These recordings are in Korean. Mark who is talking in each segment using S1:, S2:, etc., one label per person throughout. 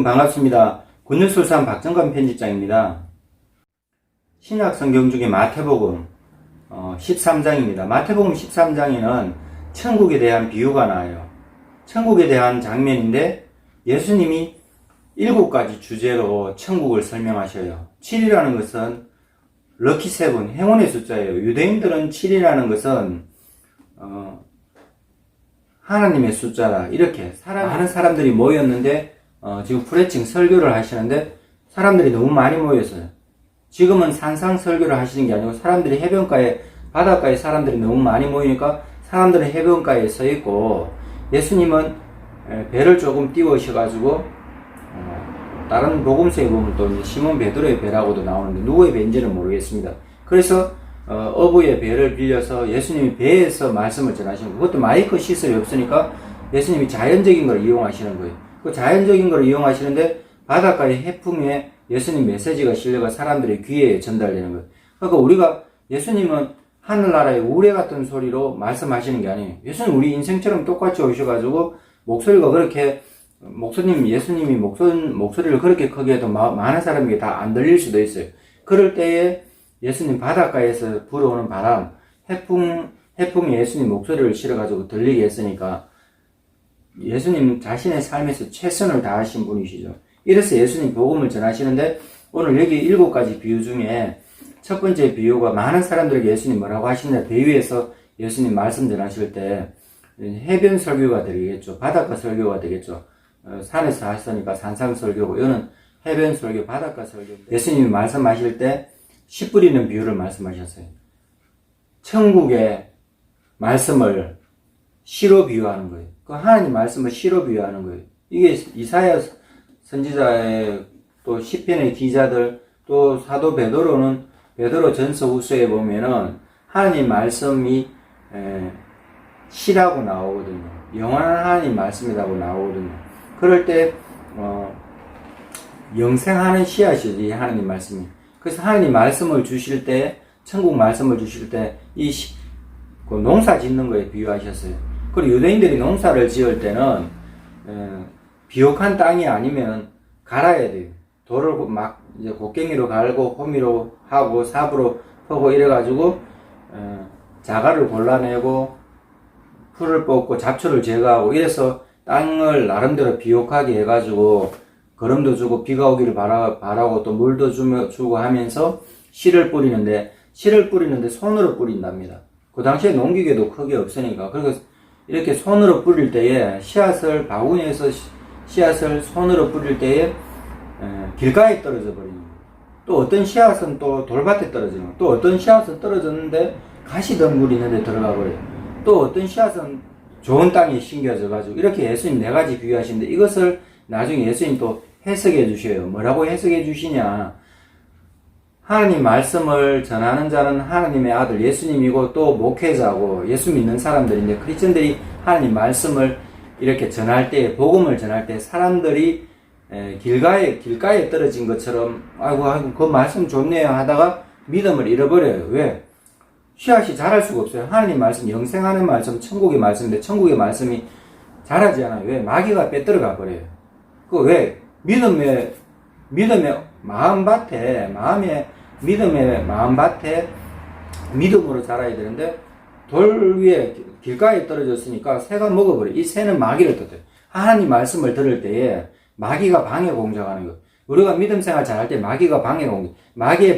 S1: 여러분 반갑습니다. 군유술산 박정관 편집장입니다. 신약 성경 중에 마태복음 13장입니다. 마태복음 13장에는 천국에 대한 비유가 나와요. 천국에 대한 장면인데 예수님이 7가지 주제로 천국을 설명하셔요. 7이라는 것은 럭키 세븐, 행운의 숫자예요. 유대인들은 7이라는 것은 하나님의 숫자다. 이렇게 많은 사람들이 모였는데 지금 프레칭 설교를 하시는데 사람들이 너무 많이 모였어요. 지금은 산상 설교를 하시는 게 아니고 사람들이 해변가에, 바닷가에 사람들이 너무 많이 모이니까 사람들은 해변가에 서 있고 예수님은 배를 조금 띄우셔가지고 다른 복음서에 보면 또 이제 시몬 베드로의 배라고도 나오는데 누구의 배인지는 모르겠습니다. 그래서 어부의 배를 빌려서 예수님이 배에서 말씀을 전하시는 거예요. 그것도 마이크 시설이 없으니까 예수님이 자연적인 걸 이용하시는 거예요. 그 자연적인 걸 이용하시는데 바닷가의 해풍에 예수님 메시지가 실려가 사람들의 귀에 전달되는 거예요. 그러니까 우리가 예수님은 하늘나라의 우레 같은 소리로 말씀하시는 게 아니에요. 예수님 우리 인생처럼 똑같이 오셔가지고 목소리가 그렇게 예수님이 목소리를 그렇게 크게 해도 많은 사람에게 다 안 들릴 수도 있어요. 그럴 때에 예수님 바닷가에서 불어오는 바람, 해풍이 예수님 목소리를 실어가지고 들리게 했으니까 예수님 자신의 삶에서 최선을 다하신 분이시죠. 이래서 예수님 복음을 전하시는데 오늘 여기 7가지 비유 중에 첫 번째 비유가 많은 사람들에게 예수님 뭐라고 하시느냐, 배 위에서 예수님 말씀 전하실 때 해변 설교가 되겠죠. 바닷가 설교가 되겠죠. 산에서 하시니까 산상 설교고 이거는 해변 설교, 바닷가 설교. 예수님이 말씀하실 때 씨 뿌리는 비유를 말씀하셨어요. 천국의 말씀을 씨로 비유하는 거예요. 그 하나님 말씀을 씨로 비유하는 거예요. 이게 이사야 선지자의 또 시편의 기자들 또 사도 베드로는 베드로 전서 후서에 보면은 하나님 말씀이 씨라고 나오거든요. 영원한 하나님 말씀이라고 나오거든요. 그럴 때 영생하는 씨앗이지 하나님 말씀이. 그래서 하나님 말씀을 주실 때, 천국 말씀을 주실 때 이 농사 짓는 거에 비유하셨어요. 그리고 유대인들이 농사를 지을 때는 비옥한 땅이 아니면 갈아야 돼요. 돌을 막 이제 곡괭이로 갈고 호미로 하고 삽으로 퍼고 이래가지고 자갈을 골라내고 풀을 뽑고 잡초를 제거하고 이래서 땅을 나름대로 비옥하게 해가지고 거름도 주고 비가 오기를 바라고 또 물도 주고 하면서 씨를 뿌리는데 손으로 뿌린답니다. 그 당시에 농기계도 크게 없으니까. 그래서 이렇게 손으로 뿌릴 때에 바구니에서 씨앗을 손으로 뿌릴 때에 길가에 떨어져 버리는 거예요. 또 어떤 씨앗은 또 돌밭에 떨어지는 거예요. 또 어떤 씨앗은 떨어졌는데 가시덤불이 있는데 들어가 버려요. 또 어떤 씨앗은 좋은 땅에 심겨져 가지고 이렇게 예수님 4가지 비유하시는데 이것을 나중에 예수님 또 해석해 주셔요. 뭐라고 해석해 주시냐. 하나님 말씀을 전하는 자는 하나님의 아들 예수님이고 또 목회자고 예수 믿는 사람들인데 크리스천들이 하나님 말씀을 이렇게 전할 때, 복음을 전할 때 사람들이 길가에 떨어진 것처럼 아이고 그 말씀 좋네요 하다가 믿음을 잃어버려요. 왜? 씨앗이 자랄 수가 없어요. 하나님 말씀, 영생하는 말씀, 천국의 말씀인데 천국의 말씀이 자라지 않아요. 왜? 마귀가 빼들어가 버려요. 그 왜? 믿음의 마음밭에 믿음으로 자라야 되는데 돌 위에 길가에 떨어졌으니까 새가 먹어버려요. 이 새는 마귀를 뜻해요. 하나님 말씀을 들을 때에 마귀가 방해 공작하는 거예요. 우리가 믿음 생활 잘할 때 마귀의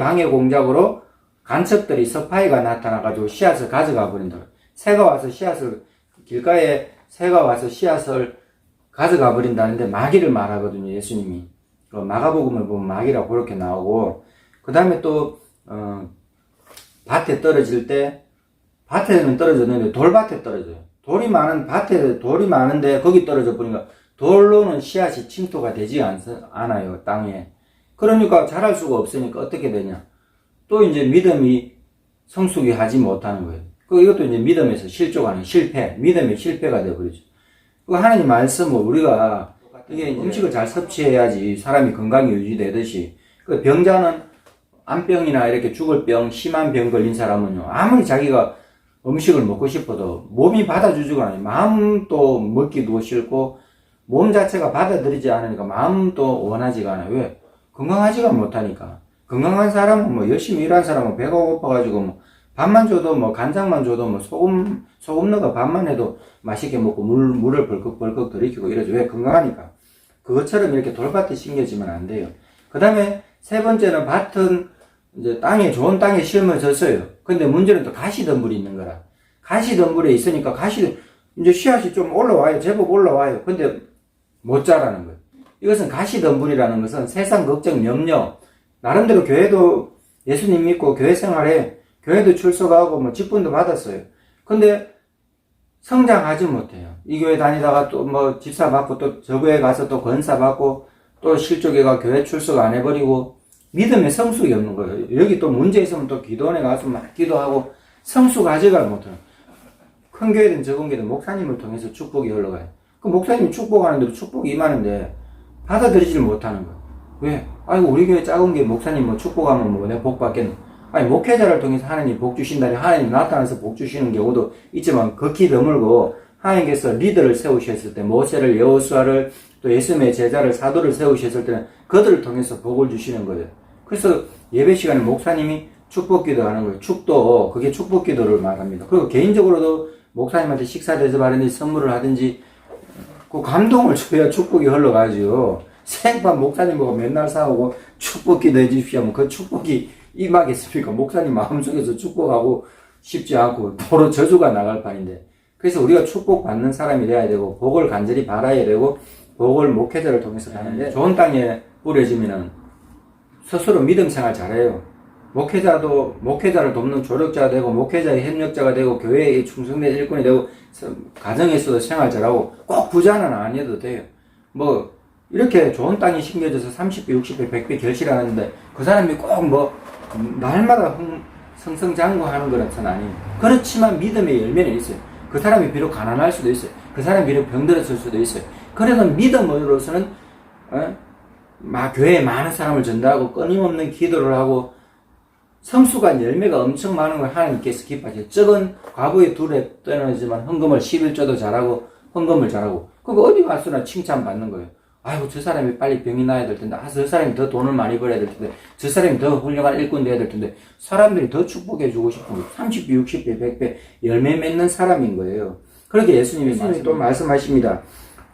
S1: 방해 공작으로 간첩들이 스파이가 나타나가지고 씨앗을 가져가 버린다. 길가에 새가 와서 씨앗을 가져가 버린다는데 마귀를 말하거든요, 예수님이. 마가복음을 보면 마귀라고 그렇게 나오고, 그 다음에 또, 밭에 떨어질 때, 밭에는 떨어졌는데 돌밭에 떨어져요. 돌이 많은데 거기 떨어져 버리니까 돌로는 씨앗이 침투가 되지 않아요, 땅에. 그러니까 자랄 수가 없으니까 어떻게 되냐. 또 이제 믿음이 성숙이 하지 못하는 거예요. 이것도 이제 믿음에서 실족하는 믿음의 실패가 되어버리죠. 하나님 말씀을 우리가 이게 음식을 잘 섭취해야지 사람이 건강이 유지되듯이 병자는 암병이나 이렇게 죽을 병, 심한 병 걸린 사람은요 아무리 자기가 음식을 먹고 싶어도 몸이 받아주지가 않아요. 마음도 먹기도 싫고 몸 자체가 받아들이지 않으니까 마음도 원하지가 않아요. 왜? 건강하지가 못하니까. 건강한 사람은 뭐 열심히 일한 사람은 배가 고파가지고 뭐 밥만 줘도 뭐 간장만 줘도 뭐 소금 넣어 밥만 해도 맛있게 먹고 물을 벌컥벌컥 들이키고 이러죠. 왜? 건강하니까. 그것처럼 이렇게 돌밭에 심겨지면 안 돼요. 그 다음에 세 번째는 밭은 이제 좋은 땅에 심어졌어요. 근데 문제는 또 가시덤불이 있는 거라. 가시덤불에 있으니까 이제 씨앗이 좀 올라와요. 제법 올라와요. 근데 못 자라는 거예요. 이것은 가시덤불이라는 것은 세상 걱정, 염려, 나름대로 교회도 예수님 믿고 교회 생활에 교회도 출석하고 뭐 직분도 받았어요. 근데 성장하지 못해요. 이 교회 다니다가 또 뭐 집사 받고 또 저 교회 가서 또 권사 받고 또 실족에 가 교회 출석 안 해버리고 믿음의 성숙이 없는 거예요. 여기 또 문제 있으면 또 기도원에 가서 막 기도하고 성숙 가져가지 못해요. 큰 교회든 적은 교회든 목사님을 통해서 축복이 흘러가요. 그 목사님이 축복하는 대로 축복이 임하는데 받아들이질 못하는 거예요. 왜? 아이고 우리 교회 작은 게 목사님 뭐 축복하면 뭐 내가 복 받겠네. 아니 목회자를 통해서 하나님 복 주신다니 하나님 나타나서 복 주시는 경우도 있지만 극히 드물고 하나님께서 리더를 세우셨을 때 모세를 여호수아를 또 예수님의 제자를 사도를 세우셨을 때는 그들을 통해서 복을 주시는 거예요. 그래서 예배 시간에 목사님이 축복 기도하는 거예요. 그게 축복 기도를 말합니다. 그리고 개인적으로도 목사님한테 식사 대접하든지 선물을 하든지 그 감동을 줘야 축복이 흘러가죠. 생판 목사님 보고 맨날 싸우고 축복 기도해 주십시오 하면 그 축복이 임하겠습니까? 목사님 마음속에서 축복하고 싶지 않고 도로 저주가 나갈 판인데. 그래서 우리가 축복받는 사람이 돼야 되고 복을 간절히 바라야 되고 복을 목회자를 통해서 하는데 좋은 땅에 뿌려지면은 스스로 믿음 생활 잘해요. 목회자를 돕는 조력자가 되고 목회자의 협력자가 되고 교회에 충성된 일꾼이 되고 가정에서도 생활 잘하고 꼭 부자는 아니어도 돼요. 뭐 이렇게 좋은 땅이 심겨져서 30배, 60배, 100배 결실하는데 그 사람이 꼭 뭐 날마다 성성장구하는 건 아니에요. 그렇지만 믿음의 열매는 있어요. 그 사람이 비록 가난할 수도 있어요. 그 사람이 비록 병들었을 수도 있어요. 그래도 믿음으로서는 교회에 많은 사람을 전도하고 끊임없는 기도를 하고 성숙한 열매가 엄청 많은 걸 하나님께서 기뻐하세요. 적은 과부의 둘에 떠나지만 헌금을 11조도 잘하고 헌금을 잘하고 그거 어디 가서나 칭찬받는 거예요. 아이고 저 사람이 빨리 병이 나야 될 텐데 저 사람이 더 돈을 많이 벌어야 될 텐데 저 사람이 더 훌륭한 일꾼 돼야 될 텐데 사람들이 더 축복해 주고 싶은 거예요. 30배, 60배, 100배 열매 맺는 사람인 거예요. 그렇게 예수님이 또 말씀하십니다.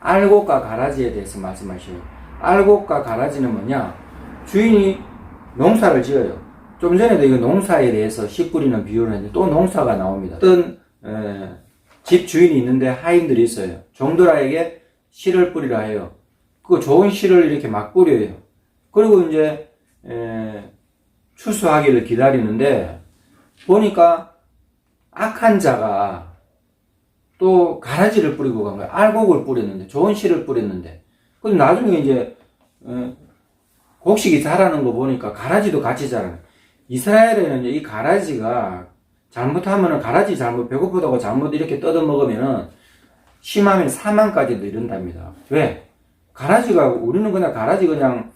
S1: 알곡과 가라지에 대해서 말씀하셔요. 알곡과 가라지는 뭐냐? 주인이 농사를 지어요. 좀 전에도 이거 농사에 대해서 씨 뿌리는 비유를 했는데 또 농사가 나옵니다. 어떤 집 주인이 있는데 하인들이 있어요. 종들에게 씨를 뿌리라 해요. 그 좋은 씨를 이렇게 막 뿌려요. 그리고 이제 추수하기를 기다리는데 보니까 악한 자가 또 가라지를 뿌리고 간 거예요. 알곡을 뿌렸는데 좋은 씨를 뿌렸는데 근데 나중에 이제 곡식이 자라는 거 보니까 가라지도 같이 자라는 거예요. 이스라엘에는 이 가라지가 잘못하면은 가라지 잘못 배고프다고 잘못 이렇게 뜯어 먹으면은 심하면 사망까지도 이른답니다. 왜? 가라지가 우리는 그냥 가라지 그냥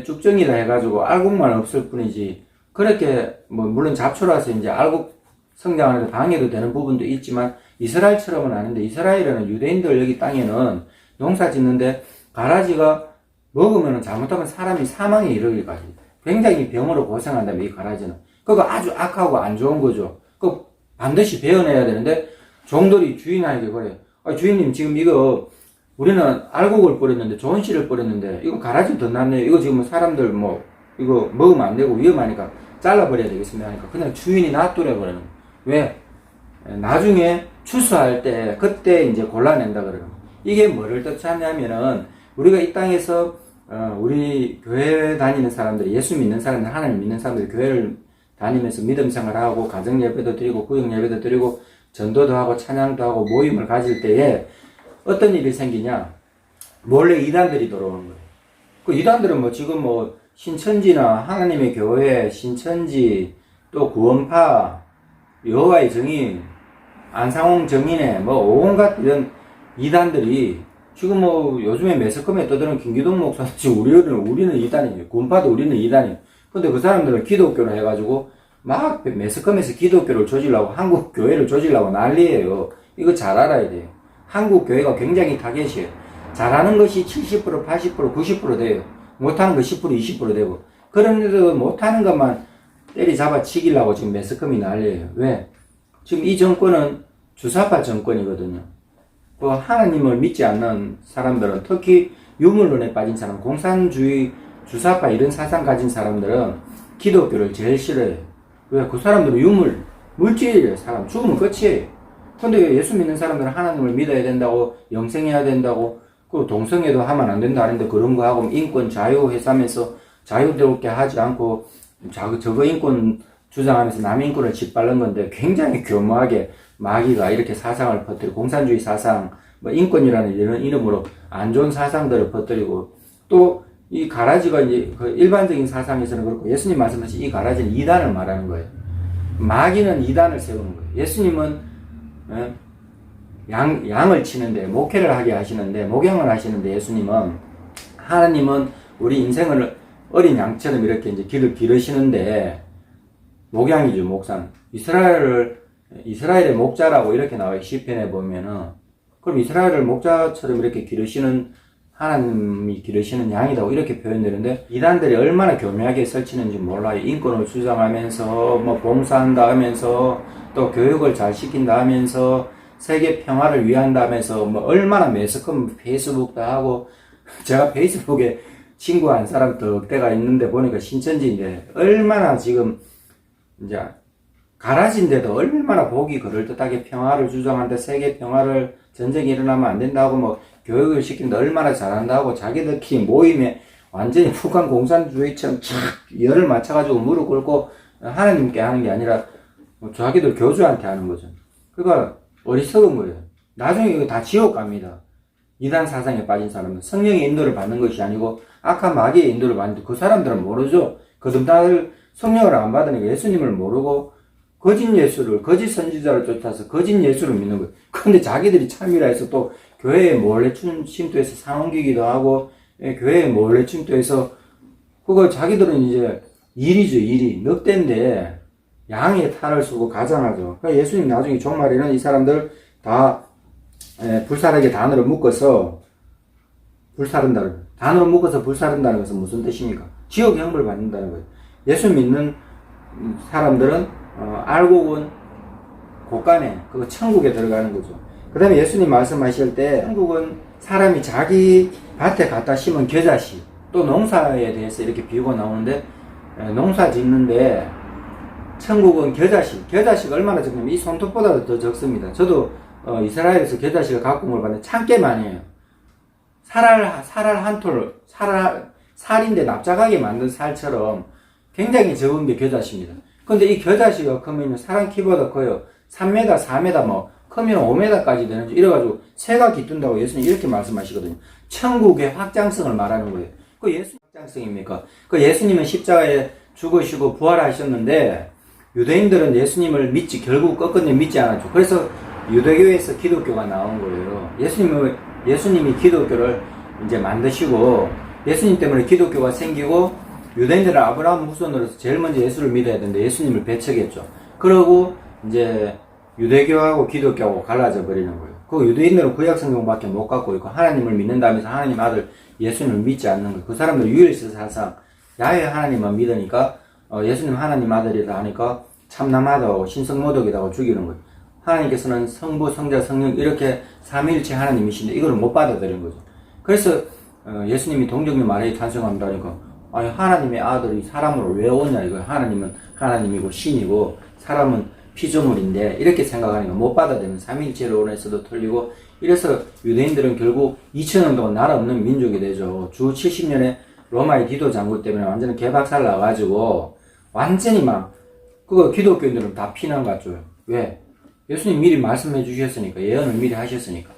S1: 쭉정이라 해가지고 알곡만 없을 뿐이지 그렇게 뭐 물론 잡초라서 이제 알곡 성장하는데 방해도 되는 부분도 있지만 이스라엘처럼은 아닌데 이스라엘에는 유대인들 여기 땅에는 농사 짓는데 가라지가 먹으면은 잘못하면 사람이 사망에 이르기까지 굉장히 병으로 고생한다면 이 가라지는 그거 아주 악하고 안 좋은 거죠. 그 반드시 베어내야 되는데 종들이 주인에게 그래요. 주인님 지금 이거 우리는 알곡을 뿌렸는데 좋은 씨를 뿌렸는데 이거 가라지 더 낫네요. 이거 지금 사람들 뭐 이거 먹으면 안 되고 위험하니까 잘라버려야 되겠습니다 하니까 그냥 주인이 놔두래 버리는 거예요. 왜? 나중에 추수할 때 그때 이제 골라낸다 그러는 거예요. 이게 뭐를 뜻하냐면은 우리가 이 땅에서 우리 교회 다니는 사람들이 예수 믿는 사람들 하나님 믿는 사람들이 교회를 다니면서 믿음 생활하고 가정 예배도 드리고 구역 예배도 드리고 전도도 하고 찬양도 하고 모임을 가질 때에 어떤 일이 생기냐? 몰래 이단들이 들어오는 거예요. 그 이단들은 뭐 지금 뭐 신천지나 하나님의 교회, 신천지, 또 구원파, 여호와의 증인, 안상홍 정인회, 뭐 온갖 이런 이단들이 지금 뭐 요즘에 매스컴에 떠드는 김기동 목사는 지금 우리는 이단이에요. 구원파도 우리는 이단이에요. 근데 그 사람들은 기독교로 해가지고 막 매스컴에서 기독교를 조지려고 한국 교회를 조지려고 난리예요. 이거 잘 알아야 돼요. 한국 교회가 굉장히 타겟이에요. 잘하는 것이 70%, 80%, 90% 돼요. 못하는 거 10%, 20% 되고. 그런데도 못하는 것만 때리잡아 치기려고 지금 매스컴이 난리예요. 왜? 지금 이 정권은 주사파 정권이거든요. 그 하나님을 믿지 않는 사람들은, 특히 유물론에 빠진 사람, 공산주의, 주사파 이런 사상 가진 사람들은 기독교를 제일 싫어해요. 왜? 그 사람들은 물질이에요. 사람 죽으면 끝이에요. 근데 예수 믿는 사람들은 하나님을 믿어야 된다고, 영생해야 된다고, 그 동성애도 하면 안 된다 하는데 그런 거 하고, 인권 자유 회사면서 자유롭게 하지 않고 저거 인권 주장하면서 남 인권을 짓밟는 건데, 굉장히 교묘하게 마귀가 이렇게 사상을 퍼뜨리고, 공산주의 사상, 뭐 인권이라는 이런 이름으로 안 좋은 사상들을 퍼뜨리고, 또 이 가라지가 이제 그 일반적인 사상에서는 그렇고, 예수님 말씀하신 이 가라지는 이단을 말하는 거예요. 마귀는 이단을 세우는 거예요. 예수님은 양을 치는데, 목회를 하게 하시는데, 목양을 하시는데, 예수님은, 하나님은 우리 인생을 어린 양처럼 이렇게 이제 길을 기르시는데, 목양이죠, 목상. 이스라엘의 목자라고 이렇게 나와요, 시편에 보면은. 그럼 이스라엘을 목자처럼 이렇게 기르시는, 하나님이 기르시는 양이라고 이렇게 표현되는데, 이단들이 얼마나 교묘하게 설치는지 몰라요. 인권을 주장하면서, 뭐 봉사한다 하면서, 또 교육을 잘 시킨다 하면서, 세계 평화를 위한다 하면서, 뭐 얼마나 매스컴 페이스북도 하고, 제가 페이스북에 친구 한 사람 덕대가 있는데 보니까 신천지인데, 얼마나 지금 이제 가라지인데도 얼마나 보기 그럴듯하게 평화를 주장하는데, 세계 평화를, 전쟁이 일어나면 안 된다고, 뭐 교육을 시킨다 얼마나 잘한다고, 자기들끼리 모임에 완전히 북한 공산주의처럼 열을 맞춰가지고 무릎 꿇고 하나님께 하는 게 아니라 자기들 교주한테 하는 거죠. 그러니까 어리석은 거예요. 나중에 이거 다 지옥 갑니다. 이단 사상에 빠진 사람은 성령의 인도를 받는 것이 아니고 악한 마귀의 인도를 받는데, 그 사람들은 모르죠. 거듭날 성령을 안 받으니까 예수님을 모르고 거짓 예수를, 거짓 선지자를 쫓아서 거짓 예수를 믿는 거예요. 그런데 자기들이 참이라 해서 또 교회에 몰래 침투해서 상옮기기도 하고, 교회에 몰래 침투해서, 그거 자기들은 이제 일이죠, 일이. 늑대인데 양의 탈을 쓰고 가장하죠. 그러니까 예수님 나중에 종말에는 이 사람들 다 불사르게 단으로 묶어서 불사른다는, 단으로 묶어서 불사른다는 것은 무슨 뜻입니까? 지옥 형벌 받는다는 거예요. 예수 믿는 사람들은 알고 본 곳간에, 그거 천국에 들어가는 거죠. 그 다음에 예수님 말씀하실 때, 천국은 사람이 자기 밭에 갖다 심은 겨자씨, 또 농사에 대해서 이렇게 비유가 나오는데, 농사 짓는데 천국은 겨자씨가 얼마나 적냐면 이 손톱보다도 더 적습니다. 저도 이스라엘에서 겨자씨를 갖고 온 걸 봤는데 참깨 많이 해요. 살인데 납작하게 만든 살처럼 굉장히 적은 게 겨자씨입니다. 근데 이 겨자씨가 크면 사람 키보다 커요. 3m, 4m, 뭐 크면 5m까지 되는지, 이래가지고 새가 깃든다고 예수님 이렇게 말씀하시거든요. 천국의 확장성을 말하는 거예요. 그 예수님 확장성입니까? 그 예수님은 십자가에 죽으시고 부활하셨는데, 유대인들은 예수님을 결국 끝끝내 믿지 않았죠. 그래서 유대교에서 기독교가 나온 거예요. 예수님이 기독교를 이제 만드시고, 예수님 때문에 기독교가 생기고, 유대인들은 아브라함 후손으로서 제일 먼저 예수를 믿어야 되는데 예수님을 배척했죠. 그러고 이제 유대교하고 기독교하고 갈라져 버리는 거예요. 그 유대인들은 구약성경밖에 못 갖고 있고, 하나님을 믿는다면서 하나님 아들 예수님을 믿지 않는 거예요. 그 사람들 유일세 사상, 야훼 하나님만 믿으니까 예수님 하나님 아들이다 하니까 참남하다고 신성모독이라고 죽이는 거예요. 하나님께서는 성부, 성자, 성령 이렇게 삼위일체 하나님이신데 이걸 못 받아들인 거죠. 그래서 예수님이 동정녀 마리아에 탄생합니다 하니까, 아니 하나님의 아들이 사람으로 왜 오냐 이거예요. 하나님은 하나님이고 신이고 사람은 피조물인데, 이렇게 생각하니까 못 받아들이는, 삼위일체론에서도 틀리고, 이래서 유대인들은 결국 2000년 동안 나라 없는 민족이 되죠. 주 70년에 로마의 디도 장군 때문에 완전히 개박살 나가지고 완전히 그거 기독교인들은 다 피난 갔죠. 왜? 예수님 미리 말씀해 주셨으니까, 예언을 미리 하셨으니까.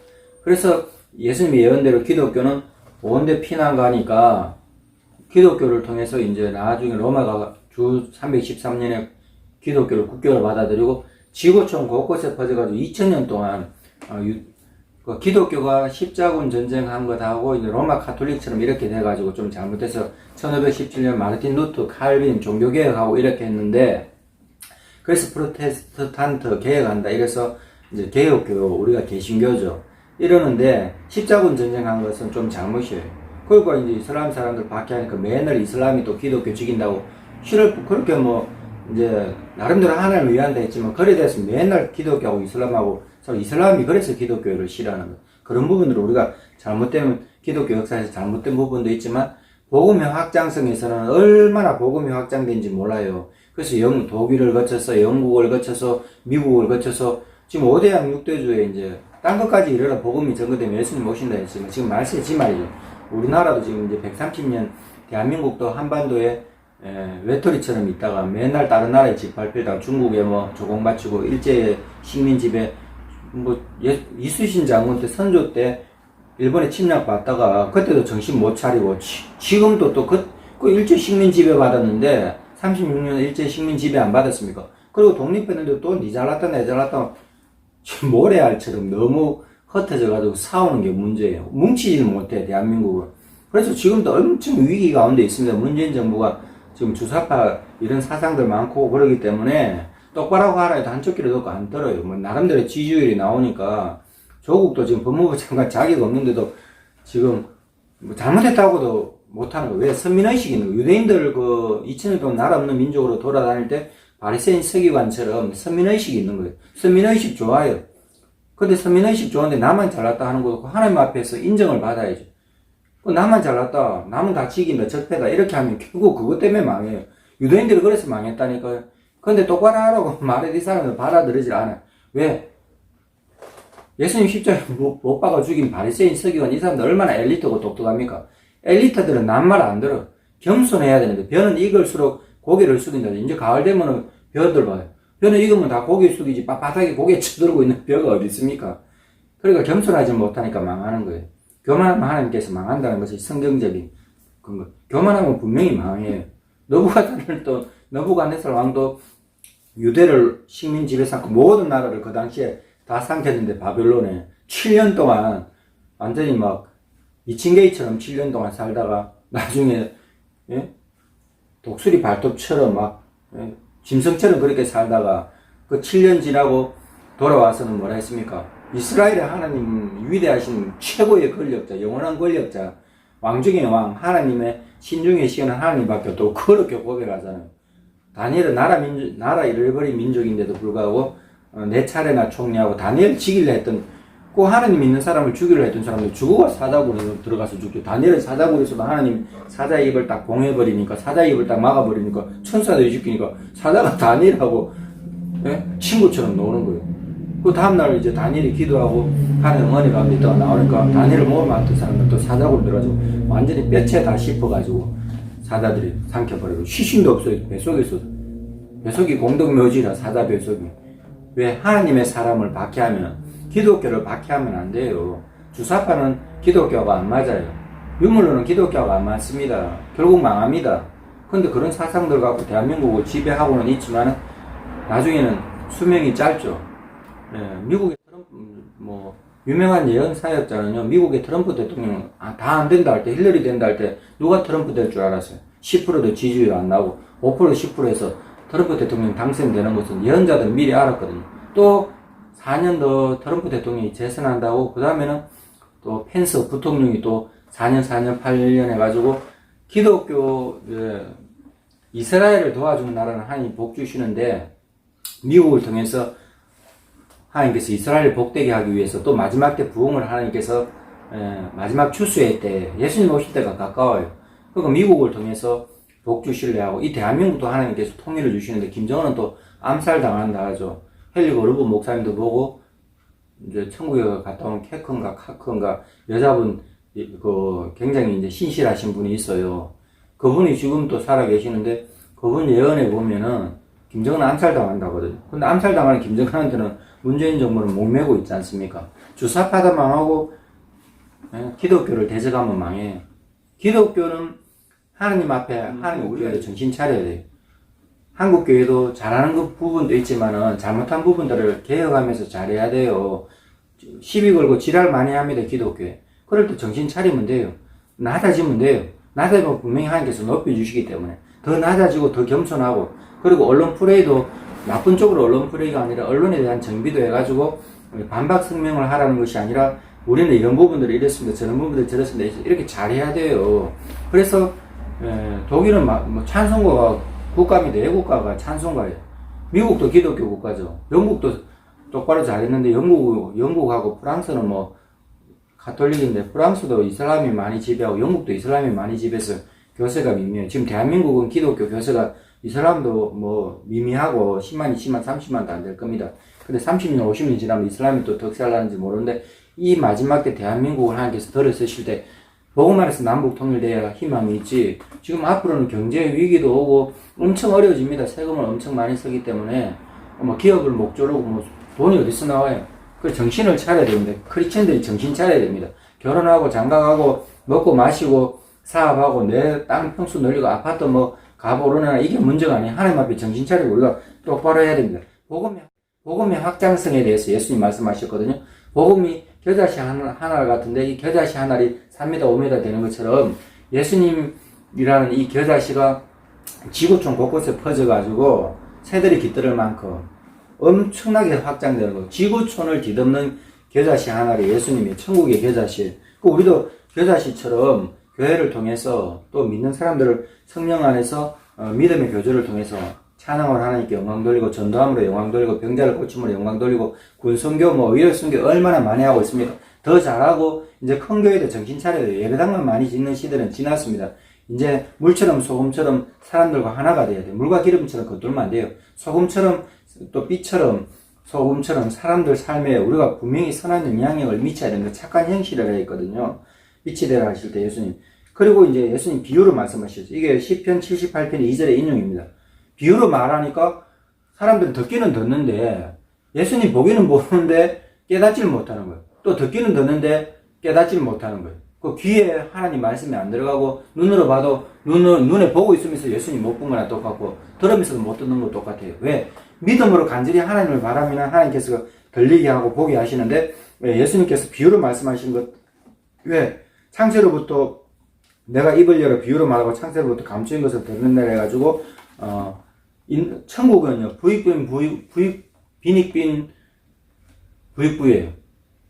S1: 그래서 예수님의 예언대로 기독교는 온데 피난 가니까, 기독교를 통해서 이제 나중에 로마가 주 313년에 기독교를 국교를 받아들이고 지구촌 곳곳에 퍼져가지고 2000년 동안 기독교가 십자군 전쟁한 것하고 이제 로마 카톨릭처럼 이렇게 돼가지고 좀 잘못해서 1517년 마르틴 루터, 칼빈 종교개혁하고 이렇게 했는데, 그래서 프로테스탄트 개혁한다 이래서 이제 개혁교, 우리가 개신교죠. 이러는데 십자군 전쟁한 것은 좀 잘못이에요. 그리고 이제 이슬람 사람들 박해하니까 맨날 이슬람이 또 기독교 죽인다고 싫을 그렇게 뭐 이제 나름대로 하나님을 위한다 했지만 그래 돼서 맨날 기독교하고 이슬람하고 이슬람이 그래서 기독교를 싫어하는 거 그런 부분으로 우리가 잘못된 기독교 역사에서 잘못된 부분도 있지만 복음의 확장성에서는 얼마나 복음이 확장된지 몰라요. 그래서 독일을 거쳐서 영국을 거쳐서 미국을 거쳐서 지금 5대양 6대주에 이제 딴 것까지 이르러 복음이 전거되면 예수님 오신다 했으면 지금 말세지 말이죠. 우리나라도 지금 이제 130년 대한민국도 한반도에 외톨이처럼 있다가 맨날 다른 나라에 집 밟히다가 중국에 뭐 조공 바치고 일제 식민 지배 뭐 이순신 장군 때 선조 때 일본에 침략받다가 그때도 정신 못 차리고 지금도 또 그 일제 식민 지배 받았는데 36년 일제 식민 지배 안 받았습니까? 그리고 독립했는데 또 니 잘났다 내 잘났다 지금 모래알처럼 너무 흩어져가지고 싸우는 게 문제예요. 뭉치질 못해 대한민국은. 그래서 지금도 엄청 위기 가운데 있습니다. 문재인 정부가 지금 주사파 이런 사상들 많고 그러기 때문에 똑바로 하라 해도 한쪽 귀를 듣고 안 들어요. 뭐 나름대로 지지율이 나오니까 조국도 지금 법무부 장관 자격 없는데도 지금 뭐 잘못했다고도 못하는 거예요. 왜? 선민의식이 있는 거예요. 유대인들 2000년 동안 나라 없는 민족으로 돌아다닐 때 바리새인 서기관처럼 선민의식이 있는 거예요. 선민의식 좋아요. 근데 선민의식 좋은데 나만 잘났다 하는 거고 하나님 앞에서 인정을 받아야죠. 나만 잘났다, 남은 다 지긴다, 적폐다 이렇게 하면 결국 그것 때문에 망해요. 유대인들이 그래서 망했다니까요. 근데 똑바로 하라고 말해도 이 사람들 받아들이질 않아요. 왜? 예수님 십자가에 못 박아 죽인 바리새인 서기관 이 사람들 얼마나 엘리트고 똑똑합니까? 엘리트들은 남 말 안 들어. 겸손해야 되는데 벼는 익을수록 고개를 숙인다. 이제 가을 되면은 벼들 봐요. 벼는 익으면 다 고개 숙이지 바닥에 고개 쳐들고 있는 벼가 어디 있습니까? 그러니까 겸손하지 못하니까 망하는 거예요. 교만하면 하나님께서 망한다는 것이 성경적인 근거. 교만하면 분명히 망해요. 너부갓네살 왕도 유대를 식민 지배 삼고 모든 나라를 그 당시에 다 삼켰는데 바벨론에 7년 동안 완전히 막 이친게이처럼 7년 동안 살다가 나중에 독수리 발톱처럼 막 짐승처럼 그렇게 살다가 그 7년 지나고 돌아와서는 뭐라 했습니까? 이스라엘의 하나님 위대하신 최고의 권력자, 영원한 권력자, 왕 중의 왕, 하나님의 신중에 시원한 하나님밖에 없다고 그렇게 고백하잖아요. 다니엘은 나라 잃어버린 민족인데도 불구하고 네 차례나 총리하고 다니엘 죽이려 했던 그 하나님 믿는 사람을 죽이려 했던 사람들 죽어가 사자굴에 들어가서 죽죠. 다니엘은 사자굴에서도 하나님 사자의 입을 딱 봉해버리니까 사자의 입을 딱 막아버리니까 천사들이 죽이니까 사자가 다니엘하고 친구처럼 노는 거예요. 그 다음날 이제 다니엘이 기도하고 하나님 응원이 가운데 있다가 나오니까 다니엘을 못 맡은 사람들 또 사자굴 들어가지고 완전히 뼈째 다 씹어가지고 사자들이 삼켜버리고 쉬심도 없어요. 뱃속이 공동묘지라 사자 뱃속이. 왜? 하나님의 사람을 박해하면 기독교를 박해하면 안 돼요. 주사파는 기독교가 안 맞아요. 유물론은 기독교가 안 맞습니다. 결국 망합니다. 근데 그런 사상들 갖고 대한민국을 지배하고는 있지만 나중에는 수명이 짧죠. 미국의 트럼프, 유명한 예언 사역자는요, 미국의 트럼프 대통령, 다 안 된다 할 때, 힐러리 된다 할 때, 누가 트럼프 될 줄 알았어요? 10%도 지지율 안 나오고, 5% 10%에서 트럼프 대통령 당선되는 것은 예언자들은 미리 알았거든요. 또, 4년 더 트럼프 대통령이 재선한다고, 그 다음에는 또 펜스 부통령이 또 4년, 8년 해가지고, 기독교, 이스라엘을 도와주는 나라는 하나님 복 주시는데, 미국을 통해서 하나님께서 이스라엘을 복되게 하기 위해서 또 마지막 때 부흥을 하나님께서 마지막 추수의 때 예수님 오실 때가 가까워요. 그러니까 미국을 통해서 복 주시려 하고 이 대한민국도 하나님께서 통일을 주시는데 김정은은 또 암살당한다 하죠. 헨리 거르브 목사님도 보고 이제 천국에 갔다 온 캐컨가 카컨가 여자분 굉장히 이제 신실하신 분이 있어요. 그분이 지금 또 살아 계시는데 그분 예언에 보면은 김정은 암살당한다거든요. 근데 암살당하는 김정은한테는 문재인 정부는 목매고 있지 않습니까? 주사파도 망하고 기독교를 대적하면 망해요. 기독교는 하나님 앞에 하나님 우리가 정신 차려야 돼요. 한국 교회도 잘하는 그 부분도 있지만은 잘못한 부분들을 개혁하면서 잘해야 돼요. 시비 걸고 지랄 많이 합니다. 기독교에. 그럴 때 정신 차리면 돼요. 낮아지면 돼요. 낮아지면 분명히 하나님께서 높여주시기 때문에 더 낮아지고 더 겸손하고 그리고 언론 플레이도 나쁜 쪽으로 언론 플레이가 아니라 언론에 대한 정비도 해가지고 반박 성명을 하라는 것이 아니라 우리는 이런 부분들을 이랬습니다. 저런 부분들을 저랬습니다. 이렇게 잘해야 돼요. 그래서 독일은 뭐 찬송가가 국가입니다. 애국가가 찬송가예요. 미국도 기독교 국가죠. 영국도 똑바로 잘했는데 영국하고 프랑스는 뭐 가톨릭인데 프랑스도 이슬람이 많이 지배하고 영국도 이슬람이 많이 지배해서 교세가 미미해요. 지금 대한민국은 기독교 교세가 이슬람도 뭐 미미하고 10만, 20만, 30만도 안 될 겁니다. 근데 30년, 50년 지나면 이슬람이 또 덕살나는지 모르는데 이 마지막 때 대한민국을 하나님께서 들어 쓰실 때 복음 안에서 남북 통일돼야 희망이 있지. 지금 앞으로는 경제 위기도 오고 엄청 어려워집니다. 세금을 엄청 많이 쓰기 때문에 뭐 기업을 목조르고 뭐 돈이 어디서 나와요? 그 정신을 차려야 됩니다. 크리스천들이 정신 차려야 됩니다. 결혼하고 장가가고 먹고 마시고 사업하고 내 땅 평수 늘리고 아파트 뭐 가보르나 이게 문제가 아니에요. 하나님 앞에 정신 차리고 우리가 똑바로 해야 됩니다. 복음의 확장성에 대해서 예수님 말씀하셨거든요. 복음이 겨자씨 하나 같은데 이 겨자씨 하나리 3m, 5m 되는 것처럼 예수님이라는 이 겨자씨가 지구촌 곳곳에 퍼져가지고 새들이 깃들을 만큼 엄청나게 확장되는 거. 지구촌을 뒤덮는 겨자씨 하나리 예수님이 천국의 겨자씨. 우리도 겨자씨처럼 교회를 통해서 또 믿는 사람들을 성령 안에서 믿음의 교제를 통해서 찬양을 하나님께 영광 돌리고 전도함으로 영광 돌리고 병자를 고침으로 영광 돌리고 군선교 뭐 의료 선교 얼마나 많이 하고 있습니까? 더 잘하고 이제 큰 교회도 정신 차려야 돼요. 예배당만 많이 짓는 시대는 지났습니다. 이제 물처럼 소금처럼 사람들과 하나가 돼야 돼요. 물과 기름처럼 겉돌면 안 돼요. 소금처럼 또 빛처럼 소금처럼 사람들 삶에 우리가 분명히 선한 영향력을 미쳐야 되는 착한 형식이라고 했거든요. 빛이 되라 하실 때 예수님. 그리고 이제 예수님 비유로 말씀하셨죠. 이게 시편 78편 2절의 인용입니다. 비유로 말하니까 사람들은 듣기는 듣는데 예수님 보기는 보는데 깨닫지를 못하는 거예요. 또 듣기는 듣는데 깨닫지를 못하는 거예요. 그 귀에 하나님 말씀이 안 들어가고 눈으로 봐도 눈에 보고 있으면서 예수님 못 본 거나 똑같고 들으면서도 못 듣는 거 똑같아요. 왜? 믿음으로 간절히 하나님을 바라면 하나님께서 들리게 하고 보게 하시는데 예수님께서 비유로 말씀하신 것 왜? 창세로부터 내가 입을 열어 비유로 말하고 창세로부터 감추인 것을 드러낸다 해가지고 천국은요 빈익빈 부익부예요.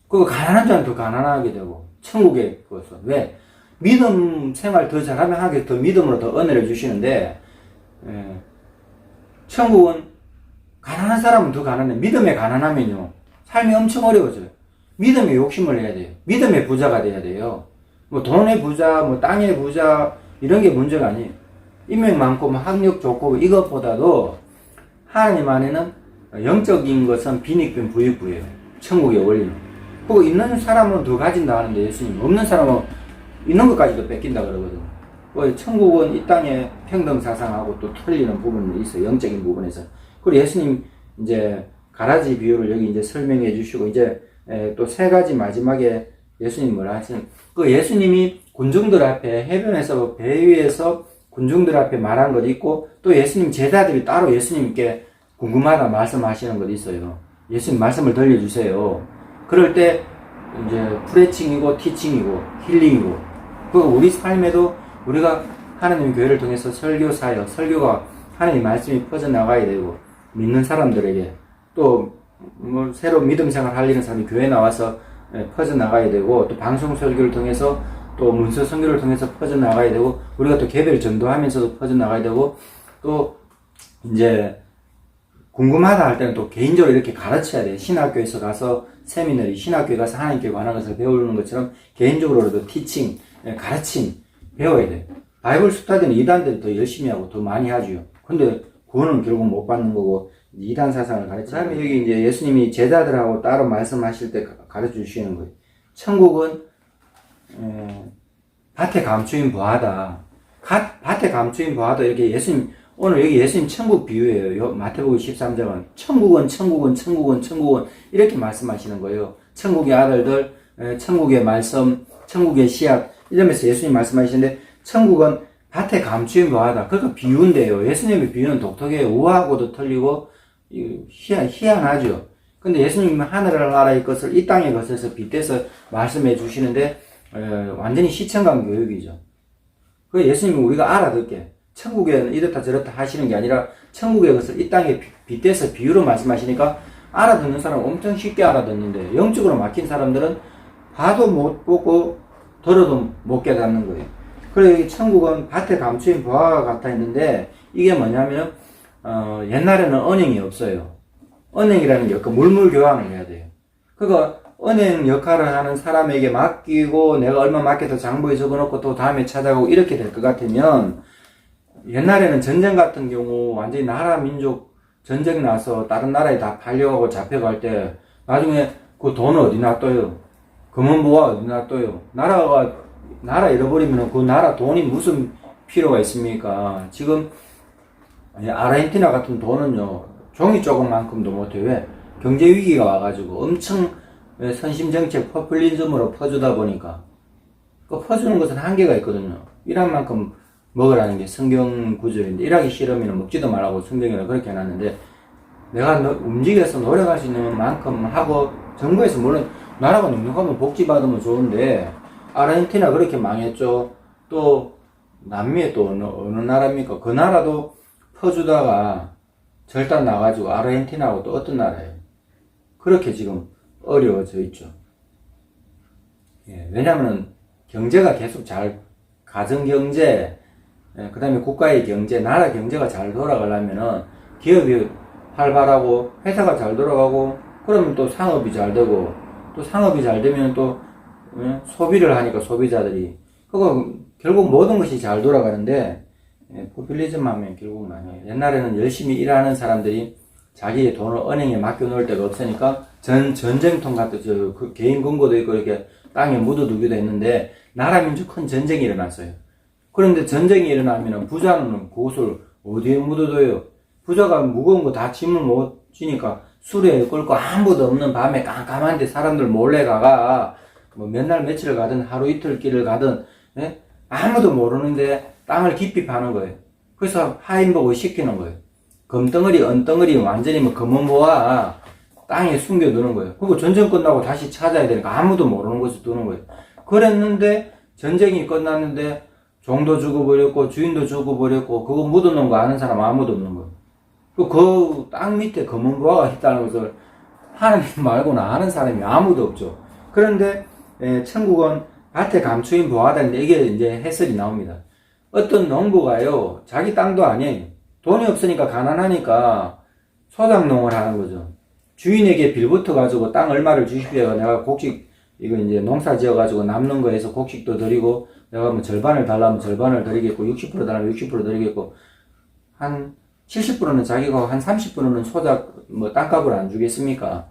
S1: 그거 가난한 자는 더 가난하게 되고 천국의 그것은 왜? 믿음 생활 더 잘하면 하게 더 믿음으로 더 은혜를 주시는데 천국은 가난한 사람은 더 가난해. 믿음에 가난하면요 삶이 엄청 어려워져요. 믿음에 욕심을 해야 돼요. 믿음의 부자가 돼야 돼요. 뭐 돈의 부자, 뭐 땅의 부자 이런 게 문제가 아니에요. 인맥 많고 뭐 학력 좋고 이것보다도 하나님 안에는 영적인 것은 빈익빈 부익부예요. 천국의 원리는. 그거 있는 사람은 더 가진다 하는데 예수님 없는 사람은 있는 것까지도 뺏긴다 그러거든. 천국은 이 땅에 평등사상하고 또 틀리는 부분이 있어요. 영적인 부분에서. 그리고 예수님 이제 가라지 비유를 여기 이제 설명해 주시고 이제 또 세 가지 마지막에 예수님 뭐라 하시는 그 예수님이 군중들 앞에 해변에서 배 위에서 군중들 앞에 말한 것이 있고 또 예수님 제자들이 따로 예수님께 궁금하다 말씀하시는 것이 있어요. 예수님 말씀을 들려주세요. 그럴 때 이제 프레칭이고 티칭이고 힐링이고 그 우리 삶에도 우리가 하나님 교회를 통해서 설교 사역 설교가 하나님 말씀이 퍼져나가야 되고 믿는 사람들에게 또 뭐 새로 믿음 생활 하려는 사람이 교회에 나와서 퍼져나가야 되고 또 방송 설교를 통해서 또 문서 선교를 통해서 퍼져나가야 되고 우리가 또 개별 전도하면서도 퍼져나가야 되고 또 이제 궁금하다 할 때는 또 개인적으로 이렇게 가르쳐야 돼요. 신학교에서 가서 세미나리 신학교에 가서 하나님께 관한 것을 배우는 것처럼 개인적으로도 티칭, 가르침 배워야 돼요. 바이블 스터디는 이단들이 더 열심히 하고 더 많이 하죠. 근데 구원은 결국 못 받는 거고 이단 사상을 가르치고 그다음에 여기 이제 예수님이 제자들하고 따로 말씀하실 때 가르쳐 주시는 거예요. 천국은 밭에 감추인 보하다. 밭에 감추인 보하다. 이렇게 예수님 오늘 여기 예수님 천국 비유예요. 마태복음 13장은 천국은 이렇게 말씀하시는 거예요. 천국의 아들들, 천국의 말씀, 천국의 씨앗 이러면서 예수님 말씀하시는데 천국은 밭에 감추인 보하다. 그러니까 비유인데요. 예수님의 비유는 독특해요. 우아하고도 틀리고 희한하죠. 근데 예수님은 하늘나라의 것을 이 땅의 것에서 빗대서 말씀해 주시는데 완전히 시청각 교육이죠. 그 예수님은 우리가 알아듣게 천국에는 이렇다 저렇다 하시는 게 아니라 천국의 것을 이 땅에 빗대서 비유로 말씀하시니까 알아듣는 사람은 엄청 쉽게 알아듣는데 영적으로 막힌 사람들은 봐도 못 보고 들어도 못 깨닫는 거예요. 그래 천국은 밭에 감추인 보화가 같아 있는데 이게 뭐냐면 옛날에는 언행이 없어요. 언행이라는 게 그 물물 교환을 해야 돼요. 그거 은행 역할을 하는 사람에게 맡기고 내가 얼마 맡겨서 장부에 적어놓고 또 다음에 찾아가고 이렇게 될 것 같으면 옛날에는 전쟁 같은 경우 완전히 나라 민족 전쟁 나서 다른 나라에 다 팔려가고 잡혀갈 때 나중에 그 돈을 어디 놔둬요? 금은보화 어디 놔둬요? 나라 잃어버리면 그 나라 돈이 무슨 필요가 있습니까? 지금 아르헨티나 같은 돈은요 종이 조금만큼도 못해요. 왜? 경제 위기가 와가지고 엄청 선심정책 포퓰리즘으로 퍼주다 보니까 그 퍼주는 것은 한계가 있거든요. 일한 만큼 먹으라는 게 성경 구절인데 일하기 싫으면 먹지도 말라고 성경에는 그렇게 해놨는데 내가 움직여서 노력할 수 있는 만큼 하고 정부에서 물론 나라가 넉넉하면 복지 받으면 좋은데 아르헨티나 그렇게 망했죠. 또 남미에 또 어느 나라입니까? 그 나라도 퍼주다가 절단 나가지고 아르헨티나하고 또 어떤 나라예요? 그렇게 지금 어려워져 있죠. 왜냐면은 경제가 계속 가정경제, 그 다음에 국가의 경제, 나라 경제가 잘 돌아가려면은 기업이 활발하고 회사가 잘 돌아가고 그러면 또 상업이 잘 되고 또 상업이 잘 되면 또 소비를 하니까 소비자들이 그거 결국 모든 것이 잘 돌아가는데 포퓰리즘 하면 결국 많이 옛날에는 열심히 일하는 사람들이 자기의 돈을 은행에 맡겨놓을 데가 없으니까 전쟁통 같은 그 개인 금고도 있고 이렇게 땅에 묻어두기도 했는데 나라 민족 큰 전쟁이 일어났어요. 그런데 전쟁이 일어나면 부자는 그것을 어디에 묻어둬요? 부자가 무거운 거 다 짐을 못 지니까 수레에 끌고 아무도 없는 밤에 깜깜한데 사람들 몰래 가가 뭐 몇 날 며칠 가든 하루 이틀 길을 가든 아무도 모르는데 땅을 깊이 파는 거예요. 그래서 하인복을 시키는 거예요. 금덩어리, 은덩어리 완전히 뭐 금은보화 땅에 숨겨두는 거예요. 그리고 전쟁 끝나고 다시 찾아야 되니까 아무도 모르는 곳에 두는 거예요. 그랬는데 전쟁이 끝났는데 종도 죽어버렸고 주인도 죽어버렸고 그거 묻어놓은 거 아는 사람 아무도 없는 거예요. 그 땅 밑에 금은보화가 있다는 것을 하나님 말고는 아는 사람이 아무도 없죠. 그런데 천국은 밭에 감추인 보화다는데 이게 이제 해설이 나옵니다. 어떤 농부가요 자기 땅도 아니에요. 돈이 없으니까 가난하니까 소작농을 하는 거죠. 주인에게 빌붙어 가지고 땅 얼마를 주십시오. 내가 곡식 이거 이제 농사 지어 가지고 남는 거에서 곡식도 드리고 내가 뭐 절반을 달라면 절반을 드리겠고 60% 달라면 60% 드리겠고 한 70%는 자기가 한 30%는 소작 뭐 땅값을 안 주겠습니까?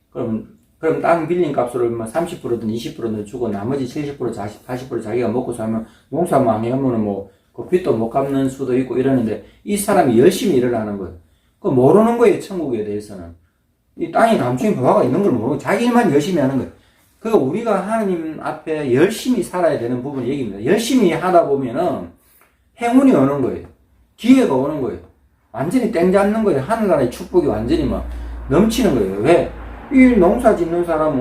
S1: 그럼 땅 빌린 값을 뭐 30%든 20%든 주고 나머지 70% 80% 자기가 먹고 살면 농사 망하면은 뭐 그 빚도 못 갚는 수도 있고 이러는데 이 사람이 열심히 일을 하는 거예요. 그 모르는 거예요, 천국에 대해서는. 이 땅에 감추인 보화가 있는 걸 모르고 자기 일만 열심히 하는 거예요. 그 우리가 하나님 앞에 열심히 살아야 되는 부분이 얘기입니다. 열심히 하다 보면은 행운이 오는 거예요. 기회가 오는 거예요. 완전히 땡 잡는 거예요. 하늘나라의 축복이 완전히 막 넘치는 거예요. 왜? 이 농사 짓는 사람은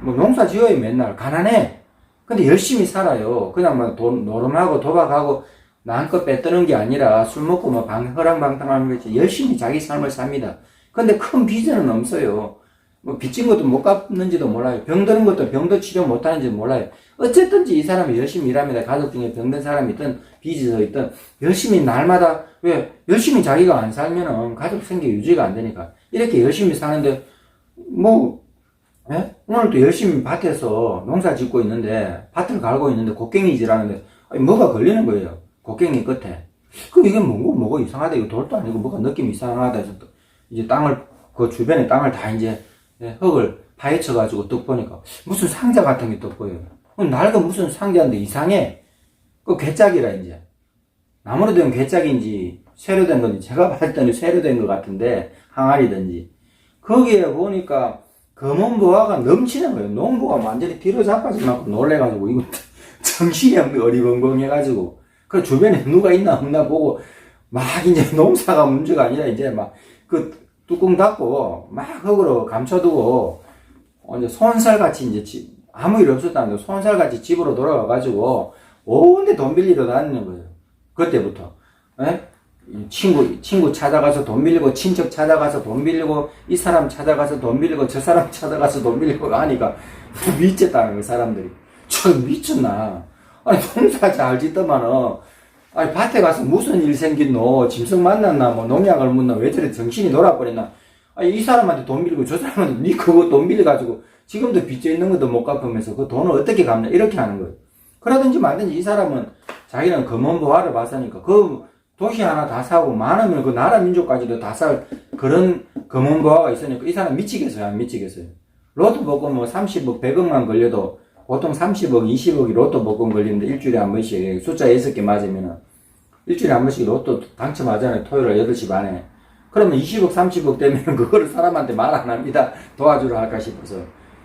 S1: 뭐 농사 지어요 맨날 가난해. 근데 열심히 살아요. 그냥 뭐 노름하고 도박하고 남껏 뺏드는 게 아니라 술 먹고 뭐 허랑방탕하는 거지 열심히 자기 삶을 삽니다. 근데 큰 비전은 없어요. 뭐 빚진 것도 못 갚는지도 몰라요. 병드는 것도 병도 치료 못하는지 몰라요. 어쨌든지 이 사람이 열심히 일합니다. 가족 중에 병든 사람이 있든 빚이 있든 열심히 날마다 왜 열심히 자기가 안 살면은 가족 생계 유지가 안 되니까 이렇게 열심히 사는데 뭐 오늘도 열심히 밭에서 농사 짓고 있는데 밭을 갈고 있는데 곡괭이질하는데 뭐가 걸리는 거예요. 곡괭이 끝에. 그럼 이게 뭐가 이상하다. 이거 돌도 아니고 뭐가 느낌이 이상하다 해서 이제 그 주변에 땅을 다 이제 흙을 파헤쳐가지고 떡 보니까 무슨 상자 같은 게 떡 보여요. 낡은 무슨 상자인데 이상해. 그 괴짝이라 이제. 나무로 된 괴짝인지 쇠로 된 건지 제가 봤을 때는 쇠로 된 것 같은데 항아리든지. 거기에 보니까 검은 보화가 넘치는 거예요. 농부가 완전히 뒤로 자빠져 갖고 놀래가지고 이거 정신이 어리벙벙해가지고 그 주변에 누가 있나 없나 보고 막 이제 농사가 문제가 아니라 이제 막 그 뚜껑 닫고 막 흙으로 감춰두고 이제 손살같이 이제 아무 일 없었다는데 손살같이 집으로 돌아가가지고 온데 돈 빌리러 다니는 거예요. 그때부터. 친구 찾아가서 돈 빌리고, 친척 찾아가서 돈 빌리고, 이 사람 찾아가서 돈 빌리고, 저 사람 찾아가서 돈 빌리고 하니까 미쳤다는 거예요, 사람들이. 저 미쳤나? 아니, 농사 잘 짓더만은, 아니, 밭에 가서 무슨 일 생겼노? 짐승 만났나? 뭐, 농약을 묻나? 왜 저래 정신이 놀아버렸나? 아니, 이 사람한테 돈 빌리고, 저 사람한테 니 그거 돈 빌려가지고, 지금도 빚져 있는 것도 못 갚으면서 그 돈을 어떻게 갚냐? 이렇게 하는 거예요. 그러든지 말든지 이 사람은 자기는 검은 보화를 봤으니까, 그 도시 하나 다 사고, 많으면 그 나라 민족까지도 다 살 그런 검은 보화가 있으니까, 이 사람 미치겠어요? 안 미치겠어요? 로또 복권 뭐 30억, 100억만 걸려도, 보통 30억, 20억이 로또 복권 걸리는데 일주일에 한 번씩 숫자 6개 맞으면은 일주일에 한 번씩 로또 당첨하잖아요. 토요일 8시 반에. 그러면 20억, 30억 되면 그거를 사람한테 말 안 합니다. 도와주러 할까 싶어서.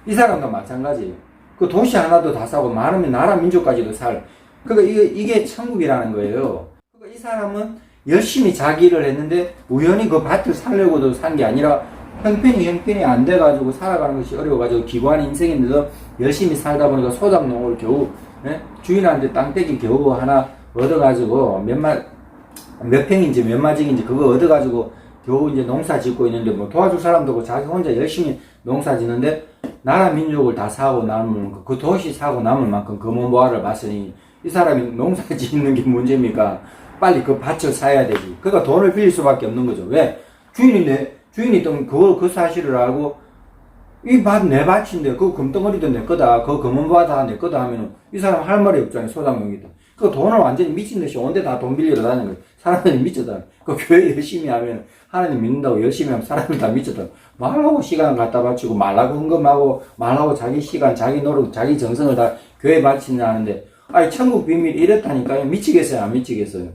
S1: 이 사람도 마찬가지예요. 그 도시 하나도 다 사고 많으면 나라 민족까지도 살. 그러니까 이게 천국이라는 거예요. 그러니까 이 사람은 열심히 자기 일을 했는데 우연히 그 밭을 살려고도 산 게 아니라 형편이 안 돼가지고 살아가는 것이 어려워가지고 기구한 인생인데도 열심히 살다 보니까 소작농을 겨우, 예? 주인한테 땅떼기 겨우 하나 얻어가지고 몇 평인지 몇 마직인지 그거 얻어가지고 겨우 이제 농사 짓고 있는데 뭐 도와줄 사람도 없고 자기 혼자 열심히 농사 짓는데 나라 민족을 다 사고 남을, 그 도시 사고 남을 만큼 검은 보화를 봤으니 이 사람이 농사 짓는 게 문제입니까? 빨리 그 밭을 사야 되지. 그러니까 돈을 빌릴 수밖에 없는 거죠. 왜? 주인이 또 그 사실을 알고, 이 밭 내 밭인데, 그 금덩어리도 내 거다, 그 검은 보화 다 내 거다 하면은, 이 사람 할 말이 없잖아요, 소장용이다. 그 돈을 완전히 미친 듯이 온데 다 돈 빌리러 다니는 거예요. 사람들이 미쳤다. 그 교회 열심히 하면, 하나님 믿는다고 열심히 하면 사람들 다 미쳤다. 말하고 시간 갖다 바치고, 말하고 헌금하고, 말하고 자기 시간, 자기 노력, 자기 정성을 다 교회에 바치냐 하는데, 아니, 천국 비밀이 이렇다니까요. 미치겠어요, 안 미치겠어요?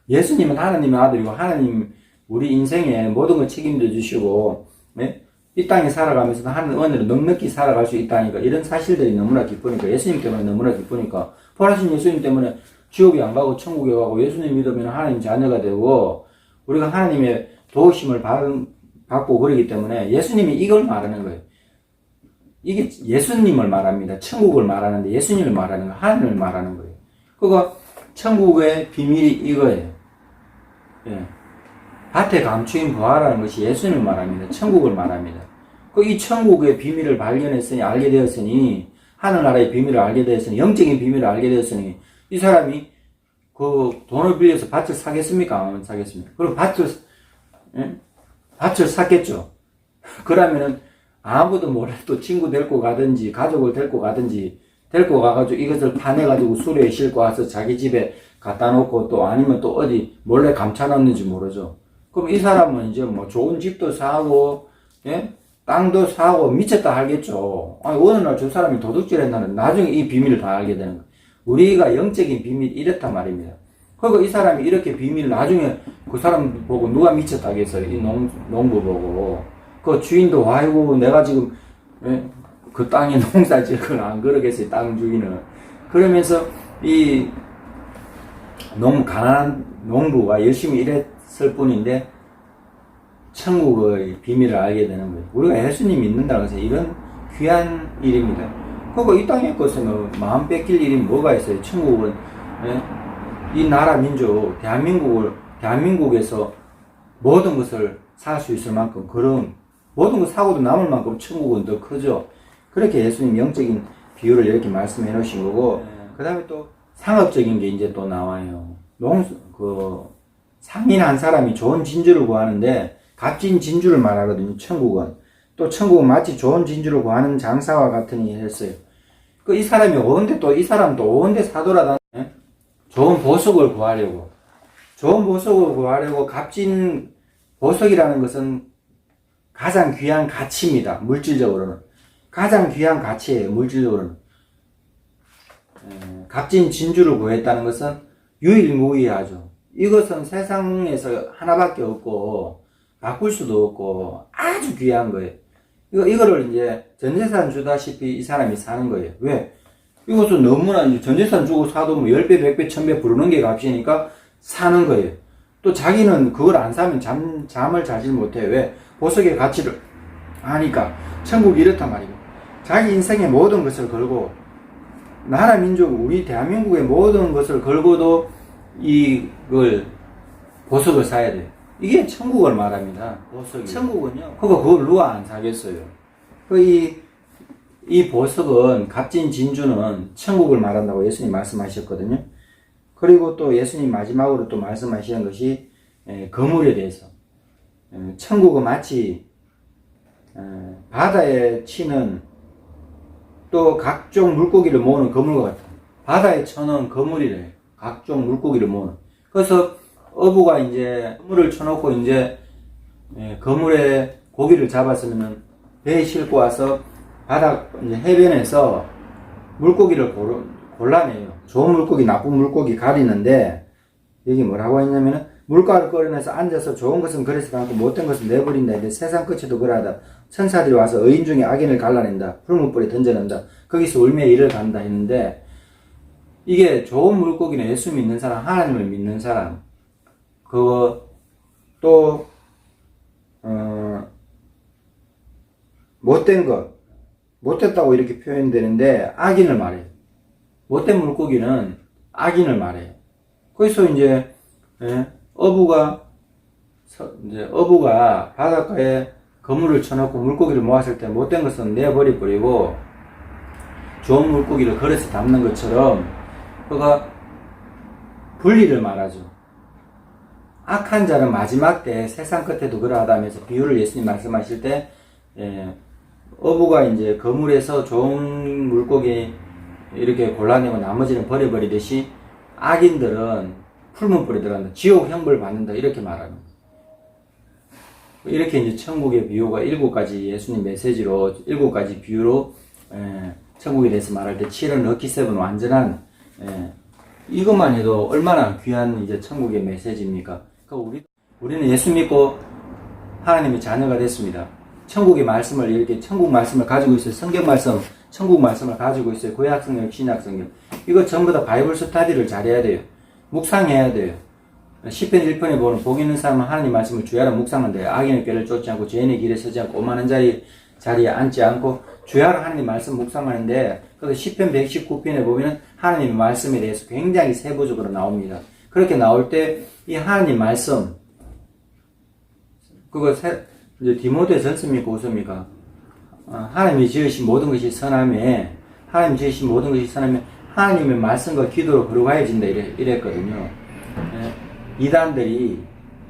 S1: 예수님은 하나님의 아들이고, 하나님, 우리 인생에 모든 걸 책임져 주시고, 네? 이 땅에 살아가면서도 하는 은혜를 넉넉히 살아갈 수 있다니까, 이런 사실들이 너무나 기쁘니까, 예수님 때문에 너무나 기쁘니까, 부활하신 예수님 때문에 지옥에 안 가고 천국에 가고, 예수님 믿으면 하나님 자녀가 되고, 우리가 하나님의 도우심을 받고 그러기 때문에, 예수님이 이걸 말하는 거예요. 이게 예수님을 말합니다. 천국을 말하는데, 예수님을 말하는 거예요. 하나님을 말하는 거예요. 그거, 천국의 비밀이 이거예요. 예. 밭에 감추인 보화라는 것이 예수님을 말합니다. 천국을 말합니다. 이 천국의 비밀을 발견했으니, 알게 되었으니, 하늘나라의 비밀을 알게 되었으니, 영적인 비밀을 알게 되었으니, 이 사람이 그 돈을 빌려서 밭을 사겠습니까? 안 사겠습니까? 그럼 밭을 샀겠죠. 그러면은 아무도 몰래 또 친구 데리고 가든지, 가족을 데리고 가든지, 데리고 가가지고 이것을 파내가지고 수레에 싣고 와서 자기 집에 갖다 놓고 또 아니면 또 어디 몰래 감춰놨는지 모르죠. 그럼 이 사람은 이제 뭐 좋은 집도 사고, 예? 땅도 사고 미쳤다 알겠죠. 아니, 어느 날 저 사람이 도둑질 했나는 나중에 이 비밀을 다 알게 되는 거예요. 우리가 영적인 비밀이 이렇단 말입니다. 그리고 이 사람이 이렇게 비밀을 나중에 그 사람 보고 누가 미쳤다 하겠어요. 이 농부 보고. 그 주인도 아이고 내가 지금, 예? 그 땅에 농사 지을 안 그러겠어요. 땅 주인은. 그러면서 이 너무 가난한 농부가 열심히 일했을 뿐인데 천국의 비밀을 알게 되는 거예요. 우리가 예수님 믿는다고 해서 이런 귀한 일입니다. 그리고 이 땅에 것은 마음 뺏길 일이 뭐가 있어요? 천국은, 예? 이 나라 민족 대한민국에서 모든 것을 살 수 있을 만큼, 그런 모든 것 사고도 남을 만큼 천국은 더 크죠. 그렇게 예수님 영적인 비유를 이렇게 말씀해 놓으신 거고, 그 다음에 또 상업적인 게 이제 또 나와요. 상인 한 사람이 좋은 진주를 구하는데, 값진 진주를 말하거든요, 천국은. 또 천국은 마치 좋은 진주를 구하는 장사와 같으니 했어요. 이 사람이 이 사람도 온데 사돌아다녀. 좋은 보석을 구하려고. 좋은 보석을 구하려고. 값진 보석이라는 것은 가장 귀한 가치입니다, 물질적으로는. 가장 귀한 가치예요, 물질적으로는. 값진 진주를 구했다는 것은 유일무이하죠. 이것은 세상에서 하나밖에 없고, 바꿀 수도 없고, 아주 귀한 거예요. 이거를 이제 전재산 주다시피 이 사람이 사는 거예요. 왜? 이것은 너무나 전재산 주고 사도 뭐 10배, 100배, 1000배 부르는 게 값이니까 사는 거예요. 또 자기는 그걸 안 사면 잠을 자질 못해요. 왜? 보석의 가치를 아니까. 천국이 이렇단 말이에요. 자기 인생의 모든 것을 걸고, 나라 민족, 우리 대한민국의 모든 것을 걸고도 이걸 보석을 사야 돼요. 이게 천국을 말합니다. 보석이. 천국은요. 그걸 누가 안 사겠어요. 이 보석은 값진 진주는 천국을 말한다고 예수님 말씀하셨거든요. 그리고 또 예수님 마지막으로 또 말씀하시는 것이 거물에 대해서. 천국은 마치 바다에 치는 또 각종 물고기를 모으는 거물과 같아. 바다에 쳐놓은 거물이래. 각종 물고기를 모으는. 그래서 어부가 이제 거물을 쳐놓고 이제 거물에 고기를 잡았으면 배에 싣고 와서 바닥 이제 해변에서 물고기를 골라내요. 좋은 물고기, 나쁜 물고기 가리는데 여기 뭐라고 했냐면은 물가를 끌어내서 앉아서 좋은 것은 그래서 담고 못된 것은 내버린다. 이제 세상 끝에도 그러하다. 천사들이 와서 의인 중에 악인을 갈라낸다. 풀무불에 던져낸다. 거기서 울며 이를 간다 했는데 이게 좋은 물고기는 예수 믿는 사람, 하나님을 믿는 사람, 그거 또 못된 것, 못됐다고 이렇게 표현되는데 악인을 말해요. 못된 물고기는 악인을 말해요. 거기서 이제 어부가 바닷가에 그물을 쳐놓고 물고기를 모았을 때 못된 것은 내버려 버리고 좋은 물고기를 걸어서 담는 것처럼 그가 분리를 말하죠. 악한 자는 마지막 때 세상 끝에도 그러하다면서 비유를 예수님 말씀하실 때 어부가 이제 그물에서 좋은 물고기 이렇게 골라내고 나머지는 버려버리듯이 악인들은 풀문불에 들어간다. 지옥 형벌 받는다. 이렇게 말합니다. 이렇게 이제 천국의 비유가 7가지 예수님 메시지로 7가지 비유로 천국에 대해서 말할 때 7은 럭키 세븐 완전한 이것만 해도 얼마나 귀한 이제 천국의 메시지입니까? 그러니까 우리는 예수 믿고 하나님의 자녀가 됐습니다. 천국의 말씀을 이렇게 천국 말씀을 가지고 있어요. 성경 말씀, 천국 말씀을 가지고 있어요. 구약 성경, 신약 성경. 이거 전부 다 바이블 스터디를 잘해야 돼요. 묵상해야 돼요. 시편 1편에 보면 복 있는 사람은 하나님 말씀을 주야로 묵상한대요. 악인의 꾀를 쫓지 않고 죄인의 길에 서지 않고 오만한 자리에 앉지 않고 주야로 하나님 말씀 묵상하는데 그 시편 119편에 보면 하나님의 말씀에 대해서 굉장히 세부적으로 나옵니다. 그렇게 나올 때 이 하나님 말씀 그거 이제 디모데전서입니까 우서입니까? 하나님이 지으신 모든 것이 선함에 하나님 지으신 모든 것이 선함에 하나님의 말씀과 기도로 거룩해진다 이랬거든요. 이단들이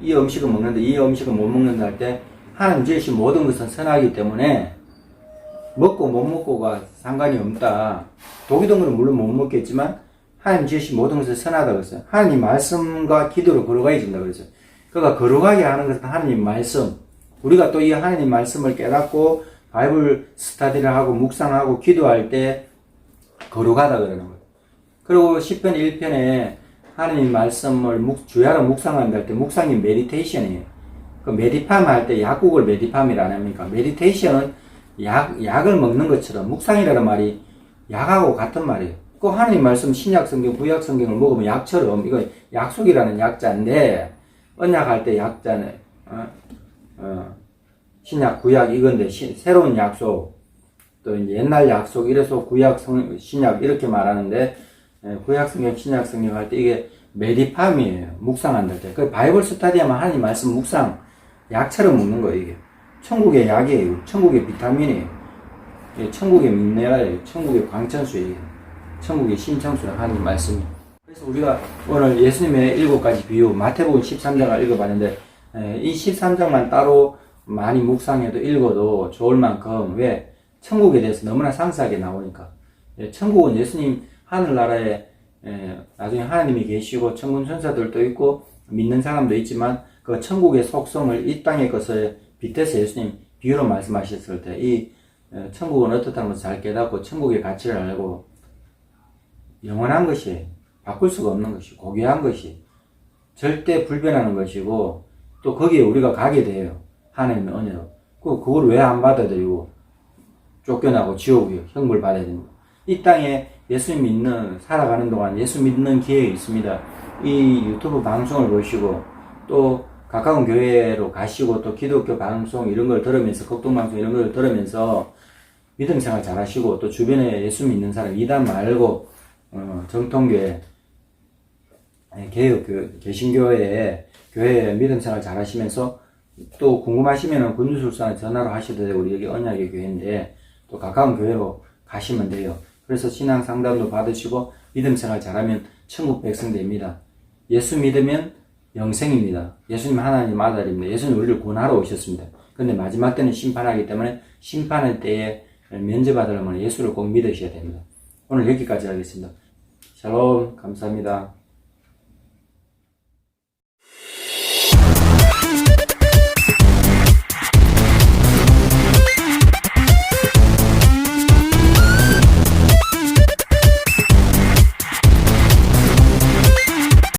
S1: 이 음식을 먹는데 이 음식을 못 먹는다 할 때 하나님 지으신 모든 것은 선하기 때문에 먹고 못 먹고가 상관이 없다. 도기동물은 물론 못 먹겠지만 하나님 지으신 모든 것은 선하다고 했어요. 하나님 말씀과 기도로 거룩해진다 그랬어요. 그러니까 거룩하게 하는 것은 하나님 말씀. 우리가 또 이 하나님 말씀을 깨닫고 바이블 스터디를 하고 묵상하고 기도할 때 거룩하다 그러는 거예요. 그리고 시편 1편에 하나님 말씀을 주야로 묵상한다 할 때 묵상이 메디테이션이에요. 그 메디팜 할 때 약국을 메디팜이라 안 합니까? 메디테이션은 약을 먹는 것처럼 묵상이라는 말이 약하고 같은 말이에요. 그 하나님 말씀 신약 성경, 구약 성경을 먹으면 약처럼 이거 약속이라는 약자인데 언약할 때 약자는 신약, 구약 이건데 새로운 약속 또 이제 옛날 약속 이래서 구약, 신약 이렇게 말하는데 구약 성경, 신약 성경 할 때 이게 메디팜이에요. 묵상한다 때. 그 바이블 스터디하면 하나님 말씀 묵상 약처럼 먹는 거예요. 이게 천국의 약이에요. 천국의 비타민이에요. 천국의 민네랄이에요. 천국의 광천수예요. 천국의 신청수라 하나님 말씀이. 그래서 우리가 오늘 예수님의 7가지 비유 마태복음 13장을 읽어봤는데 이 13장만 따로 많이 묵상해도 읽어도 좋을 만큼 왜? 천국에 대해서 너무나 상세하게 나오니까. 천국은 예수님 하늘나라에 나중에 하나님이 계시고 천군 천사들도 있고 믿는 사람도 있지만 그 천국의 속성을 이 땅의 것을 빗대서 예수님 비유로 말씀하셨을 때 이 천국은 어떻다는 것을 잘 깨닫고 천국의 가치를 알고 영원한 것이 바꿀 수가 없는 것이 고귀한 것이 절대 불변하는 것이고 또 거기에 우리가 가게 돼요. 하나님의 은혜로. 그걸 왜 안 받아들이고 쫓겨나고 지옥에 형벌 받아야 됩니다. 이 땅에 예수 믿는 살아가는 동안 예수 믿는 기회가 있습니다. 이 유튜브 방송을 보시고 또 가까운 교회로 가시고 또 기독교 방송 이런 걸 들으면서 걱동방송 이런 걸 들으면서 믿음 생활 잘 하시고 또 주변에 예수 믿는 사람 이단 말고 정통교회 개혁교 개신교회에 교회 믿음 생활 잘 하시면서 또 궁금하시면은 군주술사에 전화로 하셔도 되고, 우리 여기 언약의 교회인데 또 가까운 교회로 가시면 돼요. 그래서 신앙 상담도 받으시고 믿음 생활 잘하면 천국 백성 됩니다. 예수 믿으면 영생입니다. 예수님 하나님 아들입니다. 예수님 우리를 구원하러 오셨습니다. 근데 마지막 때는 심판하기 때문에 심판의 때에 면제받으려면 예수를 꼭 믿으셔야 됩니다. 오늘 여기까지 하겠습니다. 샬롬, 감사합니다.